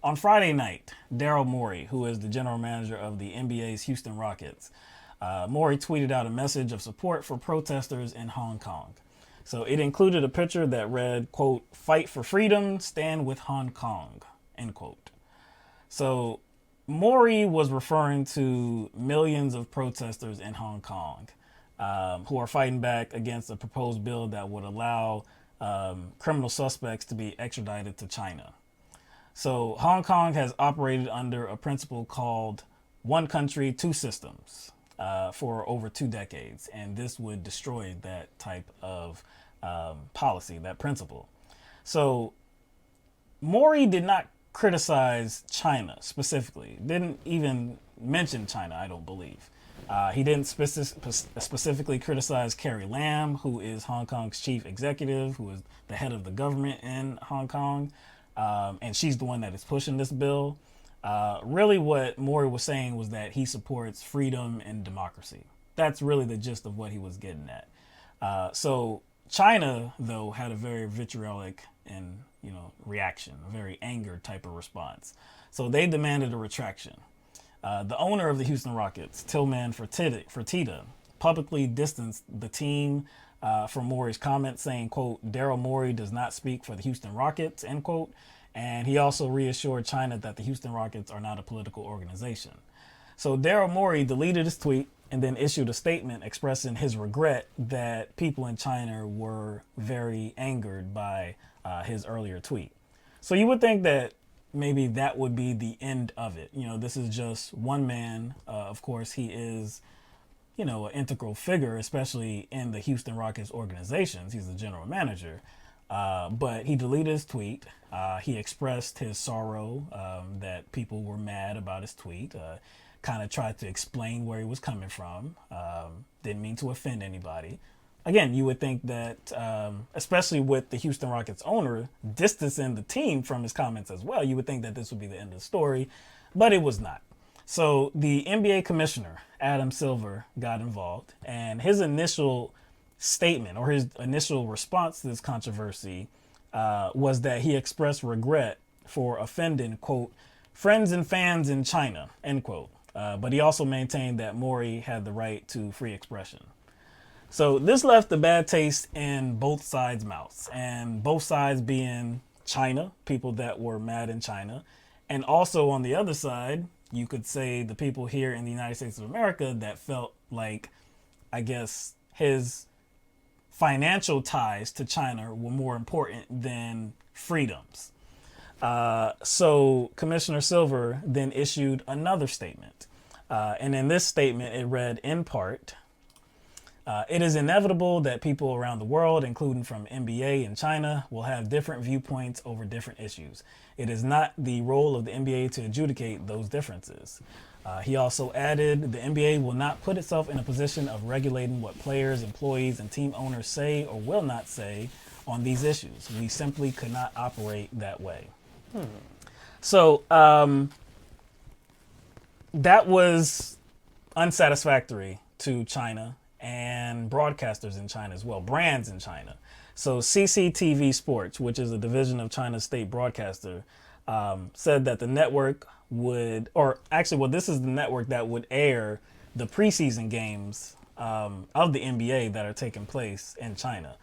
On Friday night, Daryl Morey, who is the general manager of the NBA's Houston Rockets, Morey tweeted out a message of support for protesters in Hong Kong. So it included a picture that read, quote, "Fight for freedom, stand with Hong Kong," end quote. So Morey was referring to millions of protesters in Hong Kong who are fighting back against a proposed bill that would allow criminal suspects to be extradited to China. So Hong Kong has operated under a principle called one country, two systems for over 2 decades. And this would destroy that type of policy, that principle. So Morey did not criticize China specifically, didn't even mention China, I don't believe. He didn't specifically criticize Carrie Lam, who is Hong Kong's chief executive, who is the head of the government in Hong Kong. And she's the one that is pushing this bill. Really what Morey was saying was that he supports freedom and democracy. That's really the gist of what he was getting at. So China, though, had a very vitriolic and reaction, a very angered type of response. So they demanded a retraction. The owner of the Houston Rockets, Tillman Fertitta, publicly distanced the team from Morey's comments, saying, quote, "Daryl Morey does not speak for the Houston Rockets," end quote. And he also reassured China that the Houston Rockets are not a political organization. So Daryl Morey deleted his tweet and then issued a statement expressing his regret that people in China were very angered by his earlier tweet. So you would think that maybe that would be the end of it. This is just one man. Of course, he is, an integral figure, especially in the Houston Rockets organizations. He's the general manager. But he deleted his tweet. He expressed his sorrow that people were mad about his tweet. Kind of tried to explain where he was coming from. Didn't mean to offend anybody. Again, you would think that, especially with the Houston Rockets owner distancing the team from his comments as well, you would think that this would be the end of the story, but it was not. So the NBA commissioner, Adam Silver, got involved, and his initial statement or his initial response to this controversy was that he expressed regret for offending, quote, "friends and fans in China," end quote. But he also maintained that Morey had the right to free expression. So this left a bad taste in both sides' mouths, and both sides being China, people that were mad in China, and also on the other side, you could say the people here in the United States of America that felt like, I guess, his financial ties to China were more important than freedoms. So Commissioner Silver then issued another statement. And in this statement, it read in part, "It is inevitable that people around the world, including from NBA and China, will have different viewpoints over different issues. It is not the role of the NBA to adjudicate those differences." He also added, "The NBA will not put itself in a position of regulating what players, employees, and team owners say or will not say on these issues. We simply could not operate that way." So that was unsatisfactory to China and broadcasters in China as well, brands in China. So CCTV Sports, which is a division of China's state broadcaster, said that the network would, or actually, well, this is the network that would air the preseason games of the NBA that are taking place in China.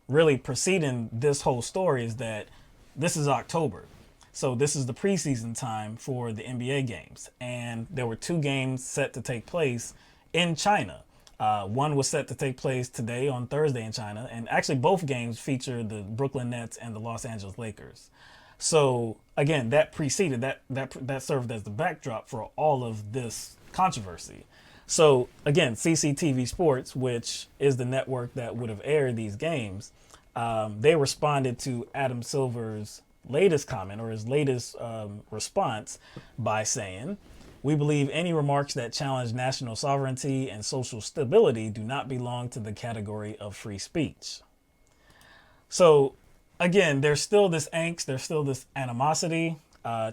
Really preceding this whole story is that this is October. So this is the preseason time for the NBA games. And there were 2 games set to take place in China. One was set to take place today on Thursday in China. And actually both games feature the Brooklyn Nets and the Los Angeles Lakers. So again, that preceded, that served as the backdrop for all of this controversy. So again, CCTV Sports, which is the network that would have aired these games, they responded to Adam Silver's latest comment, or his latest response, by saying, "We believe any remarks that challenge national sovereignty and social stability do not belong to the category of free speech." So again, there's still this angst, there's still this animosity.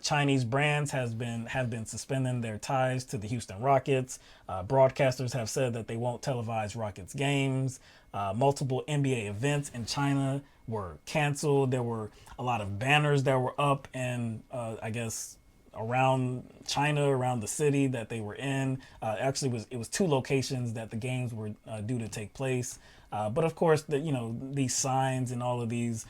Chinese brands have been suspending their ties to the Houston Rockets. Broadcasters have said that they won't televise Rockets games. Multiple NBA events in China were canceled. There were a lot of banners that were up, and I guess around China, around the city that they were in. Actually, it was 2 locations that the games were due to take place. But of course, these signs and all of these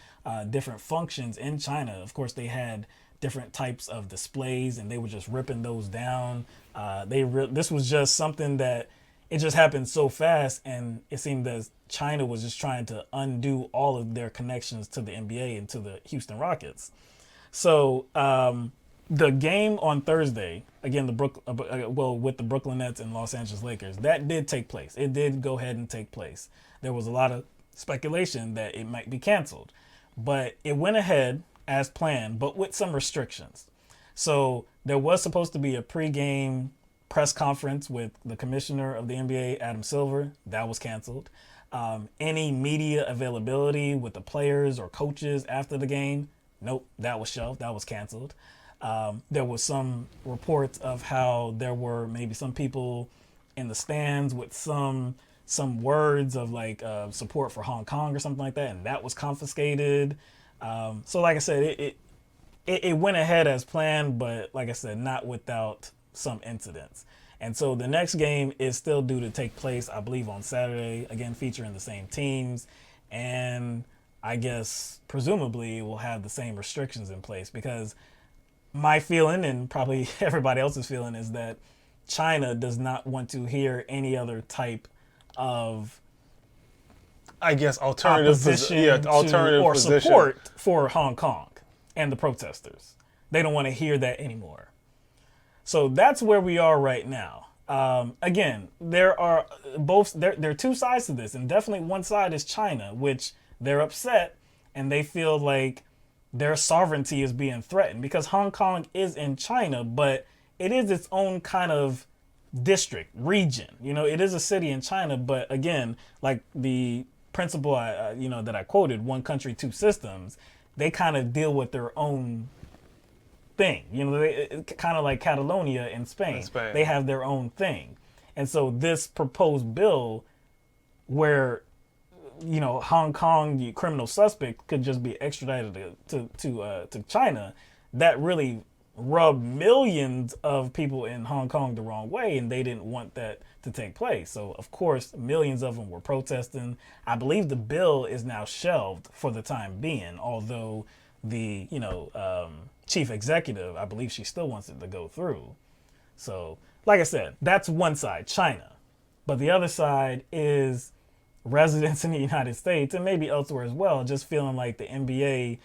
different functions in China, of course, they had different types of displays, and they were just ripping those down. This was just something that it just happened so fast, and it seemed as China was just trying to undo all of their connections to the NBA and to the Houston Rockets. So the game on Thursday, again, with the Brooklyn Nets and Los Angeles Lakers, that did take place. It did go ahead and take place. There was a lot of speculation that it might be canceled, but it went ahead as planned, but with some restrictions. So there was supposed to be a pregame press conference with the commissioner of the NBA, Adam Silver. That was canceled. Any media availability with the players or coaches after the game, nope, that was shelved. That was canceled. There was some reports of how there were maybe some people in the stands with some words of like support for Hong Kong or something like that, and that was confiscated. So like I said, it went ahead as planned, but like I said, not without some incidents. And so the next game is still due to take place, I believe, on Saturday, again featuring the same teams, and I guess presumably will have the same restrictions in place, because my feeling, and probably everybody else's feeling, is that China does not want to hear any other type of, I guess, alternative or position. Support for Hong Kong and the protesters. They don't want to hear that anymore. So that's where we are right now. Again, there are 2 sides to this, and definitely one side is China, which they're upset and they feel like their sovereignty is being threatened, because Hong Kong is in China, but it is its own kind of district, region. It is a city in China, but again, like the principle that I quoted, one country, 2 systems, they kind of deal with their own thing. Kind of like Catalonia in Spain. They have their own thing. And so this proposed bill where Hong Kong, the criminal suspect, could just be extradited to China, that really rubbed millions of people in Hong Kong the wrong way, and they didn't want that to take place. So of course, millions of them were protesting. I believe the bill is now shelved for the time being, although the chief executive, I believe she still wants it to go through. So like I said, that's one side, China, but the other side is residents in the United States, and maybe elsewhere as well, just feeling like the NBA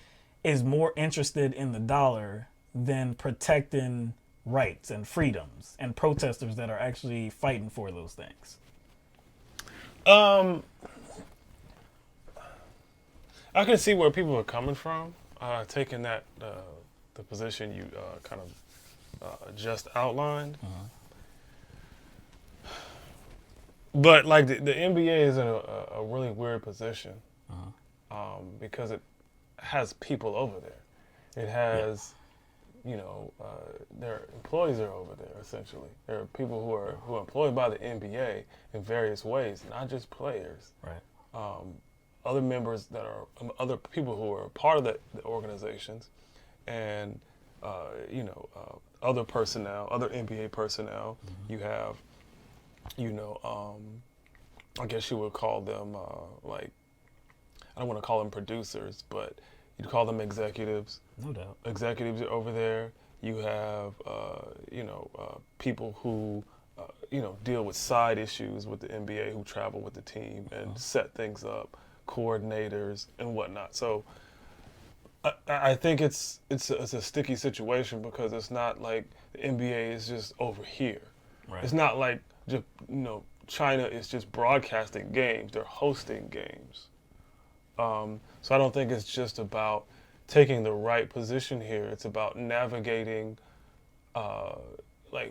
is more interested in the dollar than protecting rights and freedoms and protesters that are actually fighting for those things. I can see where people are coming from, taking that the position you kind of just outlined. But like the NBA is in a really weird position because it has people over there. It has, their employees are over there essentially. There are people who are employed by the NBA in various ways, not just players. Right. Other members that are other people who are part of the organizations, and other personnel, other NBA personnel. You have. I guess you would call them I don't want to call them producers, but you'd call them executives. No doubt. Executives are over there. You have, people who, deal with side issues with the NBA, who travel with the team and set things up, coordinators and whatnot. So I think it's a sticky situation, because it's not like the NBA is just over here. Right. It's not like just, China is just broadcasting games. They're hosting games. So I don't think it's just about taking the right position here. It's about navigating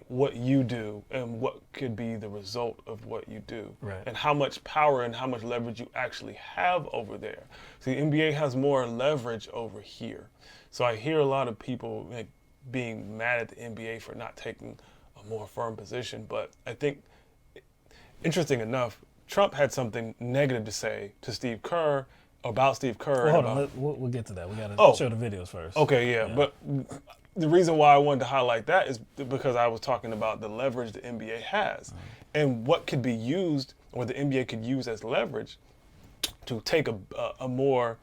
what you do and what could be the result of what you do. Right. And how much power and how much leverage you actually have over there. See, the NBA has more leverage over here. So I hear a lot of people being mad at the NBA for not taking a more firm position. But I think, interesting enough, Trump had something negative to say to Steve Kerr about Steve Kerr. Well, hold about, on. We'll get to that. We got to show the videos first. Okay, yeah. But the reason why I wanted to highlight that is because I was talking about the leverage the NBA has and what could be used, or the NBA could use as leverage to take a more,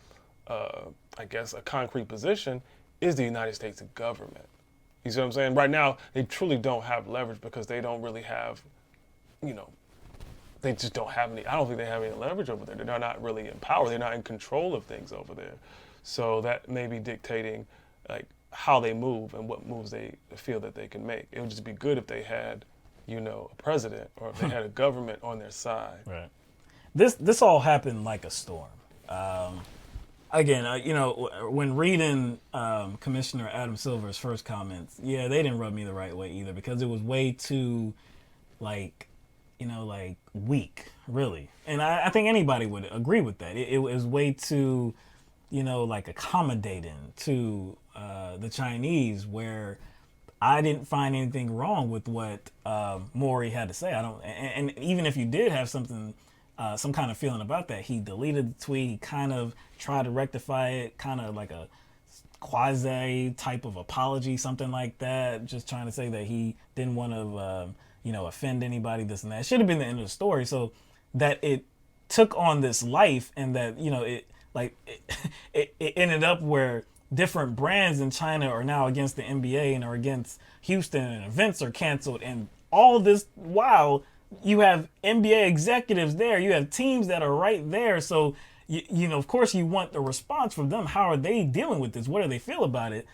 I guess, a concrete position is the United States government. You see what I'm saying? Right now, they truly don't have leverage because they don't really have, they just don't have any. I don't think they have any leverage over there. They're not really in power. They're not in control of things over there. So that may be dictating like how they move and what moves they feel that they can make. It would just be good if they had, a president, or if they had a government on their side. Right. This all happened like a storm. Again, when reading Commissioner Adam Silver's first comments, they didn't rub me the right way either, because it was way too, weak, really. And I think anybody would agree with that. It was way too, accommodating to the Chinese, where I didn't find anything wrong with what Maury had to say. And even if you did have some kind of feeling about that, he deleted the tweet. He kind of tried to rectify it, kind of like a quasi type of apology, something like that, just trying to say that he didn't want to, offend anybody, this and that. It should have been the end of the story. So that it took on this life, and that, it ended up where different brands in China are now against the NBA and are against Houston, and events are canceled, and all this while you have NBA executives there, you have teams that are right there. So, of course you want the response from them. How are they dealing with this? What do they feel about it?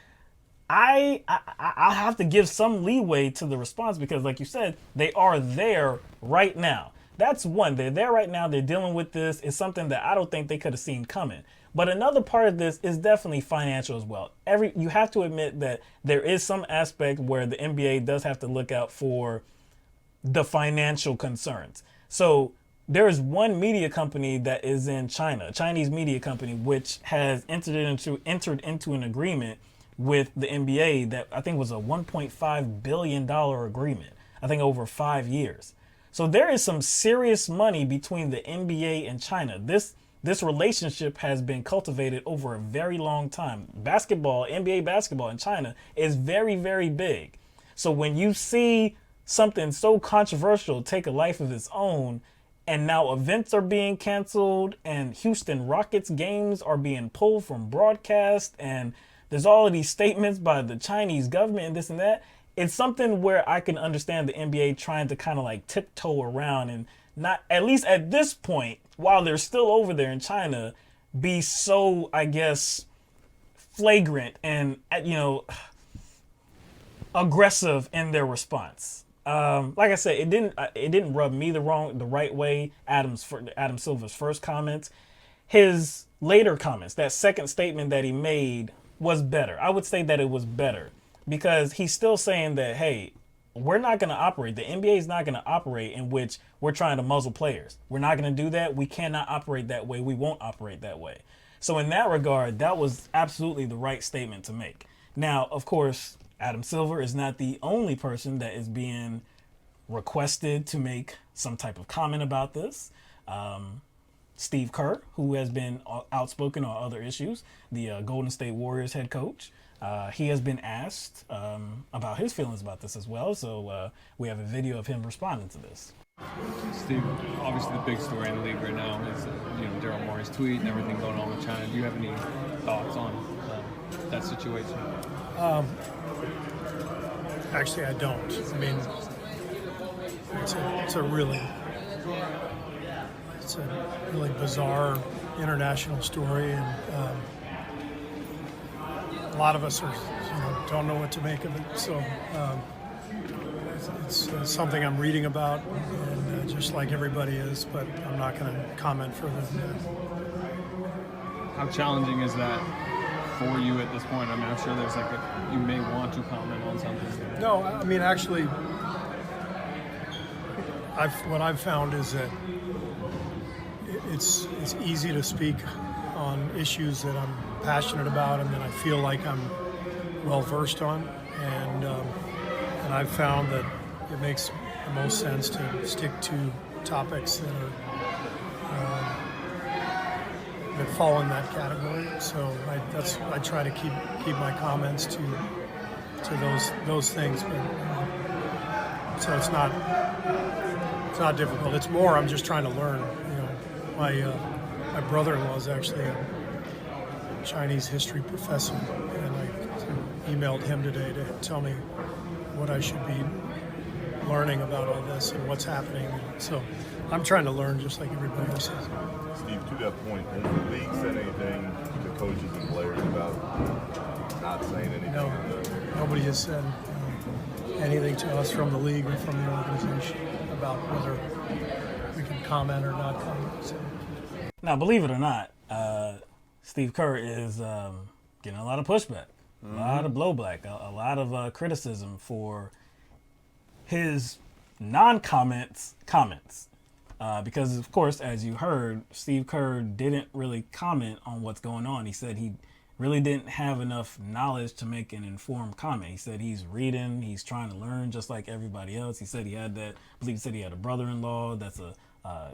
I have to give some leeway to the response, because like you said, they are there right now. That's one. They're there right now. They're dealing with this. It's something that I don't think they could have seen coming. But another part of this is definitely financial as well. You have to admit that there is some aspect where the NBA does have to look out for the financial concerns. So there is one media company that is in China, a Chinese media company, which has entered into an agreement with the NBA that I think was a $1.5 billion agreement, I think over 5 years. So there is some serious money between the NBA and China. This relationship has been cultivated over a very long time. Basketball, NBA basketball in China is very, very big. So when you see something so controversial take a life of its own, and now events are being canceled, and Houston Rockets games are being pulled from broadcast, and there's all of these statements by the Chinese government and this and that, it's something where I can understand the NBA trying to kind of tiptoe around and not, at least at this point, while they're still over there in China, be so, I guess, flagrant and, aggressive in their response. Like I said, it didn't rub me the right way. Adam Silver's first comments, his later comments, that second statement that he made was better. I would say that it was better, because he's still saying that, hey, we're not going to operate. The NBA is not going to operate in which we're trying to muzzle players. We're not going to do that. We cannot operate that way. We won't operate that way. So in that regard, that was absolutely the right statement to make. Now, of course, Adam Silver is not the only person that is being requested to make some type of comment about this. Steve Kerr, who has been outspoken on other issues, the Golden State Warriors head coach, he has been asked about his feelings about this as well. So we have a video of him responding to this. Steve, obviously the big story in the league right now is Daryl Morey's tweet and everything going on with China. Do you have any thoughts on that situation? Actually, I don't. I mean, it's a really bizarre international story, and a lot of us don't know what to make of it. So it's something I'm reading about, and just like everybody is, but I'm not going to comment further than that. How challenging is that for you at this point? I mean, I'm sure there's you may want to comment on something. No, I mean, actually, what I've found is that it's easy to speak on issues that I'm passionate about and that I feel like I'm well versed on, and I've found that it makes the most sense to stick to topics that fall in that category. So I try to keep my comments to those things, but so it's not difficult. It's more I'm just trying to learn. My brother-in-law is actually a Chinese history professor, and I emailed him today to tell me what I should be learning about all this and what's happening. So I'm trying to learn just like everybody else is. Steve, to that point, has the league said anything to coaches and players about not saying anything? No, nobody has said anything to us from the league or from the organization about whether we can comment or not comment. So. Now, believe it or not, Steve Kerr is getting a lot of pushback, a lot of blowback, a lot of criticism for his non-comments comments. Because, of course, as you heard, Steve Kerr didn't really comment on what's going on. He said he really didn't have enough knowledge to make an informed comment. He said he's reading, he's trying to learn just like everybody else. He said he had that, I believe he said he had a brother-in-law that's a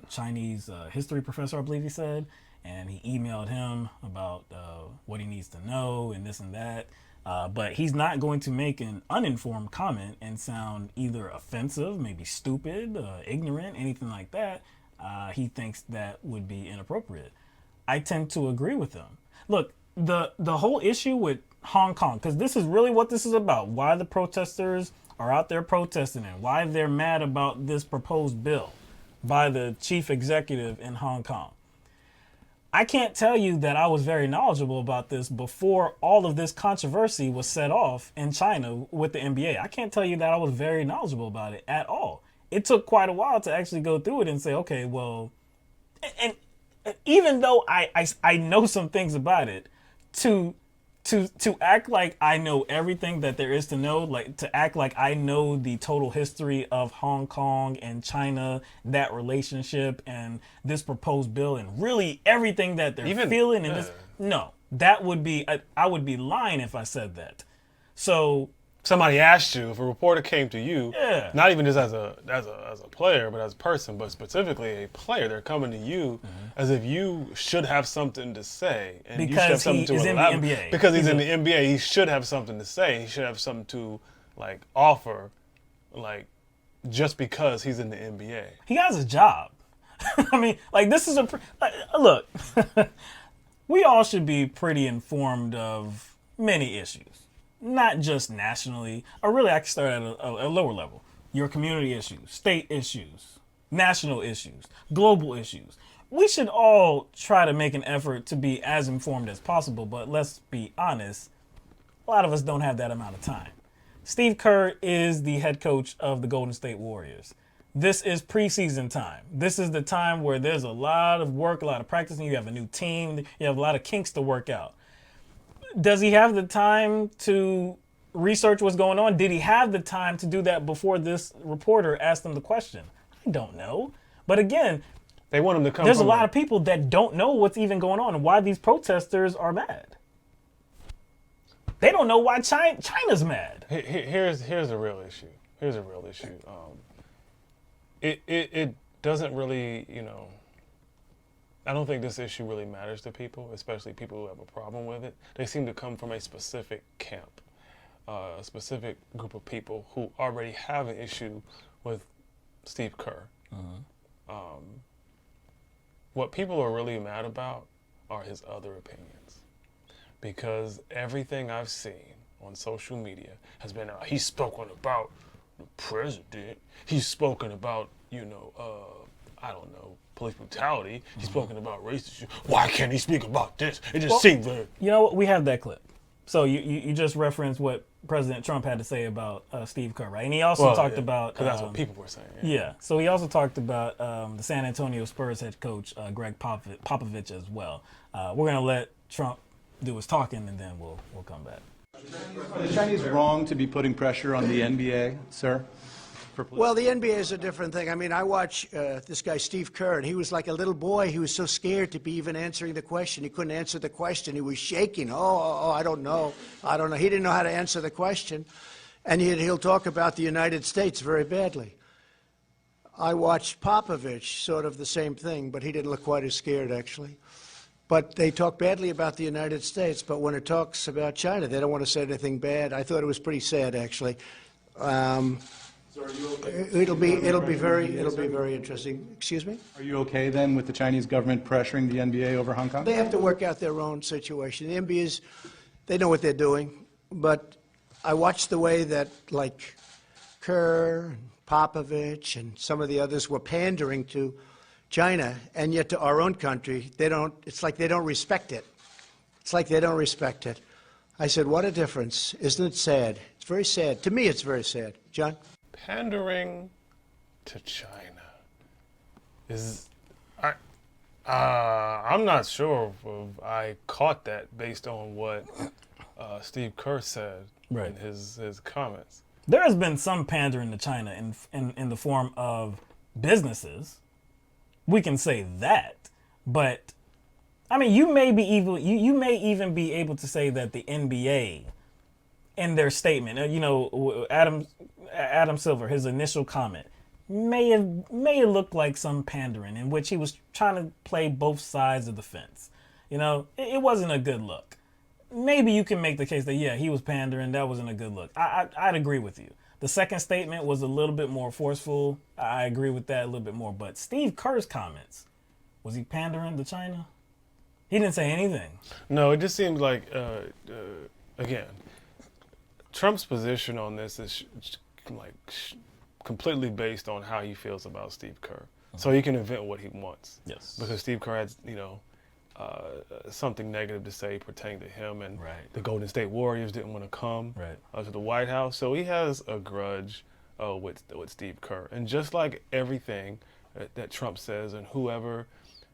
Chinese history professor, I believe he said, and he emailed him about what he needs to know and this and that. But he's not going to make an uninformed comment and sound either offensive, maybe stupid, ignorant, anything like that. He thinks that would be inappropriate. I tend to agree with him. Look, the whole issue with Hong Kong, because this is really what this is about, why the protesters are out there protesting and why they're mad about this proposed bill by the chief executive in Hong Kong. I can't tell you that I was very knowledgeable about this before all of this controversy was set off in China with the NBA. I can't tell you that I was very knowledgeable about it at all. It took quite a while to actually go through it and say, okay, well, and even though I know some things about it, to act like I know everything that there is to know, like to act like I know the total history of Hong Kong and China, that relationship and this proposed bill and really everything that they're feeling in this. No, that would be, I would be lying if I said that. So somebody asked you, if a reporter came to you, not even just as a player, but as a person, but specifically a player, they're coming to you as if you should have something to say, and because you should have something he is in the NBA. Because he's in the NBA, he should have something to say. He should have something to like offer, like just because he's in the NBA. He has a job. I mean, like this is look. We all should be pretty informed of many issues. Not just nationally, or really I can start at a lower level. Your community issues, state issues, national issues, global issues. We should all try to make an effort to be as informed as possible, but let's be honest, a lot of us don't have that amount of time. Steve Kerr is the head coach of the Golden State Warriors. This is preseason time. This is the time where there's a lot of work, a lot of practicing. You have a new team. You have a lot of kinks to work out. Does he have the time to research what's going on? Did he have the time to do that before this reporter asked him the question? I don't know. But again, they want him to come. There's a lot of people that don't know what's even going on and why these protesters are mad. They don't know why China's mad. Here's a real issue. Here's a real issue. It doesn't really, I don't think this issue really matters to people, especially people who have a problem with it. They seem to come from a specific camp, a specific group of people who already have an issue with Steve Kerr. What people are really mad about are his other opinions, because everything I've seen on social media has been, he's spoken about the president, he's spoken about, I don't know, police brutality. He's spoken about racism. Why can't he speak about this? It just seems very... You know what? We have that clip. So you just referenced what President Trump had to say about Steve Kerr, right? And he also talked about... Because that's what people were saying. Yeah. So he also talked about the San Antonio Spurs head coach, Greg Popovich, as well. We're going to let Trump do his talking, and then we'll come back. Are the Chinese wrong to be putting pressure on the NBA, sir, Well, the NBA is a different thing. I mean, I watch this guy, Steve Kerr, and he was like a little boy. He was so scared to be even answering the question. He couldn't answer the question. He was shaking. I don't know. I don't know. He didn't know how to answer the question. And yet he'll talk about the United States very badly. I watched Popovich, sort of the same thing, but he didn't look quite as scared, actually. But they talk badly about the United States, but when it talks about China, they don't want to say anything bad. I thought it was pretty sad, actually. So are you okay? It'll be very interesting. Excuse me? Are you okay then with the Chinese government pressuring the NBA over Hong Kong? They have to work out their own situation. The NBA's, they know what they're doing, but I watched the way that, like, Kerr, and Popovich, and some of the others were pandering to China, and yet to our own country, they don't. It's like they don't respect it. It's like they don't respect it. I said, what a difference. Isn't it sad? It's very sad. To me, it's very sad. John? Pandering to China is, I'm not sure if I caught that based on what Steve Kerr said in his comments. There has been some pandering to China in the form of businesses. We can say that, but I mean, you may even be able to say that the NBA, in their statement, Adam Silver, his initial comment, may have looked like some pandering in which he was trying to play both sides of the fence. It wasn't a good look. Maybe you can make the case that, yeah, he was pandering. That wasn't a good look. I'd agree with you. The second statement was a little bit more forceful. I agree with that a little bit more. But Steve Kerr's comments, was he pandering to China? He didn't say anything. No, it just seems like, again, Trump's position on this is completely based on how he feels about Steve Kerr. So he can invent what he wants. Yes. Because Steve Kerr has, something negative to say pertaining to him, and the Golden State Warriors didn't want to come to the White House, so he has a grudge with Steve Kerr. And just like everything that Trump says and whoever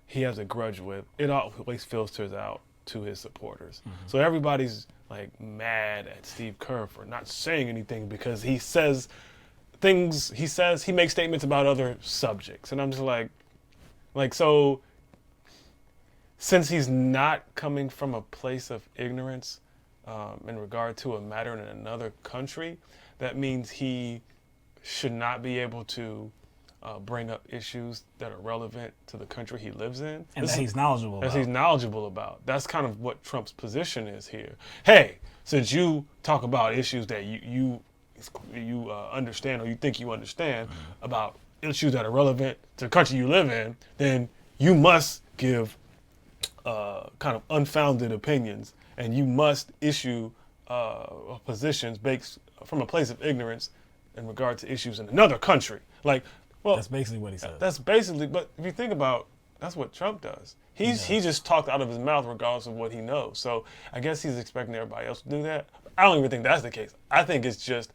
he has a grudge with, it always filters out to his supporters. Mm-hmm. So everybody's like mad at Steve Kerr for not saying anything because he says things. He makes statements about other subjects, and I'm just like so. Since he's not coming from a place of ignorance in regard to a matter in another country, that means he should not be able to bring up issues that are relevant to the country he lives in. And that he's knowledgeable about. He's knowledgeable about. That's kind of what Trump's position is here. Hey, since you talk about issues that you understand or you think you understand about issues that are relevant to the country you live in, then you must give kind of unfounded opinions, and you must issue positions based from a place of ignorance in regard to issues in another country. That's basically what he said. That's basically, but if you think about, that's what Trump does. He just talked out of his mouth regardless of what he knows. So I guess he's expecting everybody else to do that. I don't even think that's the case. I think it's just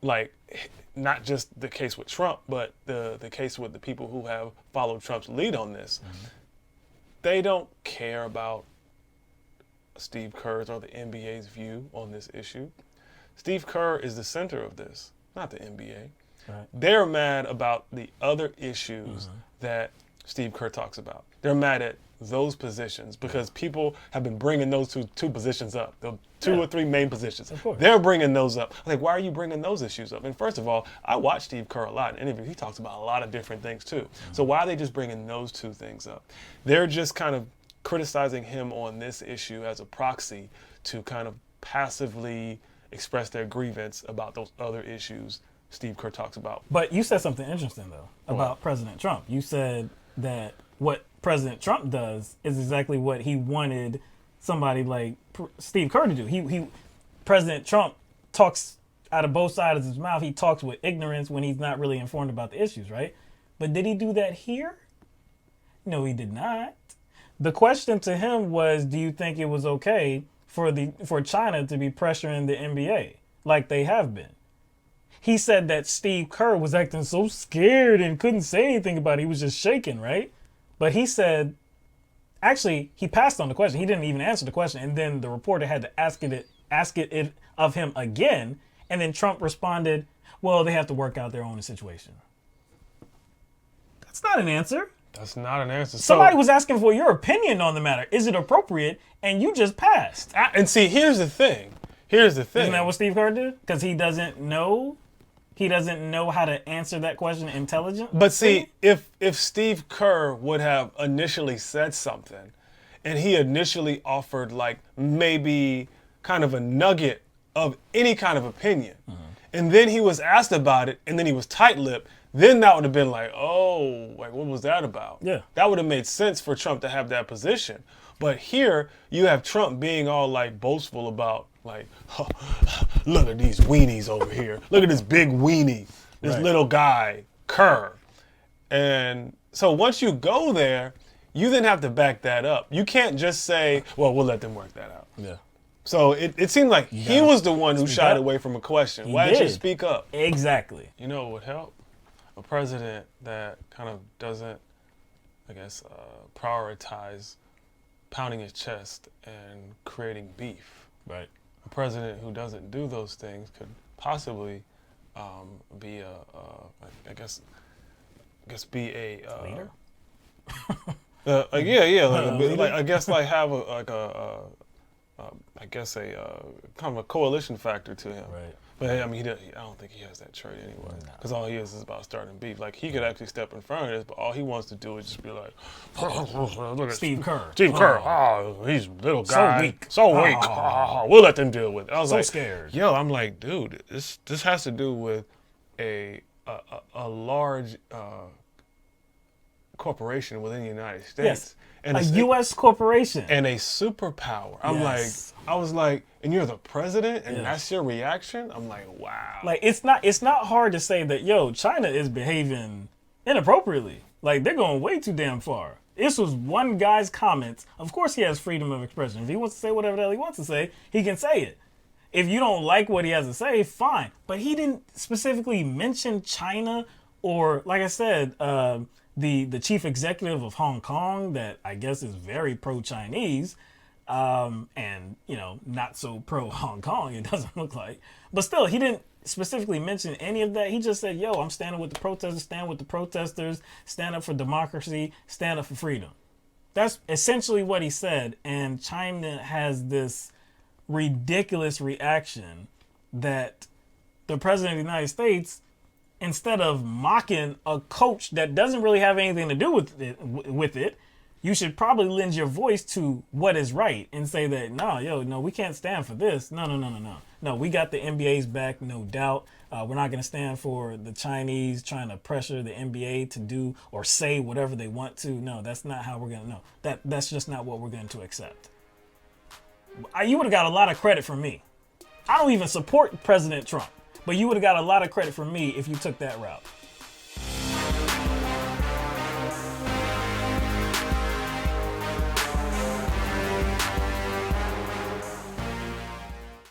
not just the case with Trump, but the case with the people who have followed Trump's lead on this. Mm-hmm. They don't care about Steve Kerr's or the NBA's view on this issue. Steve Kerr is the center of this, not the NBA. Right. They're mad about the other issues that Steve Kerr talks about. They're mad at those positions because people have been bringing those two positions up, the two or three main positions. They're bringing those up. I'm like, why are you bringing those issues up? And first of all, I watch Steve Kerr a lot in interviews. He talks about a lot of different things too. So why are they just bringing those two things up? They're just kind of criticizing him on this issue as a proxy to kind of passively express their grievance about those other issues Steve Kerr talks about. But you said something interesting, though, about President Trump. You said that what President Trump does is exactly what he wanted somebody like Steve Kerr to do. President Trump talks out of both sides of his mouth. He talks with ignorance when he's not really informed about the issues, right? But did he do that here? No, he did not. The question to him was, do you think it was okay for China to be pressuring the NBA like they have been? He said that Steve Kerr was acting so scared and couldn't say anything about it. He was just shaking, right? But he said, actually, he passed on the question. He didn't even answer the question. And then the reporter had to ask it of him again. And then Trump responded, Well, they have to work out their own situation. That's not an answer. That's not an answer. Somebody was asking for your opinion on the matter. Is it appropriate? And you just passed. And see, here's the thing. Here's the thing. Isn't that what Steve Kerr did? Because he doesn't know. He doesn't know how to answer that question intelligently. But see, if Steve Kerr would have initially said something, and he initially offered like maybe kind of a nugget of any kind of opinion, and then he was asked about it, and then he was tight-lipped, then that would have been like, oh, like what was that about? Yeah. That would have made sense for Trump to have that position. But here you have Trump being all like boastful about like, oh, look at these weenies over here. Look at this big weenie, this Right. little guy, Kerr. And so once you go there, you then have to back that up. You can't just say, well, we'll let them work that out. Yeah. So it seemed like he was the one who shied up. away from a question. He Why didn't you did. speak up? Exactly. You know what would help? A president that kind of doesn't, I guess, prioritize pounding his chest and creating beef. Right. A president who doesn't do those things could possibly be be a Leader? I guess like have kind of a coalition factor to him. Right. But I mean, I don't think he has that trait anyway. Because all he is about starting beef. Like he could actually step in front of this, but all he wants to do is just be like, look at Steve Kerr. Steve Kerr. Oh, he's a little guy. weak. So weak. We'll let them deal with it. I was So like, scared. Yo, I'm like, dude, this has to do with a large corporation within the United States. Yes. And A U.S. corporation. and a superpower. I was like, and you're the president, and that's your reaction? I'm like, wow. Like it's not hard to say that China is behaving inappropriately. Like they're going way too damn far. This was one guy's comments. Of course he has freedom of expression. If he wants to say whatever the hell he wants to say, he can say it. If you don't like what he has to say, fine. But he didn't specifically mention China or, like I said, the chief executive of Hong Kong that I guess is very pro-Chinese. And not so pro Hong Kong, it doesn't look like. But still, he didn't specifically mention any of that. He just said, yo, I'm standing with the protesters, stand with the protesters, stand up for democracy, stand up for freedom. That's essentially what he said. And China has this ridiculous reaction that the president of the United States, instead of mocking a coach that doesn't really have anything to do with it, you should probably lend your voice to what is right and say that, no, we can't stand for this. No, we got the NBA's back, no doubt. We're not going to stand for the Chinese trying to pressure the NBA to do or say whatever they want to. No, that's not how we're going to, that's just not what we're going to accept. You would have got a lot of credit from me. I don't even support President Trump, but you would have got a lot of credit from me if you took that route.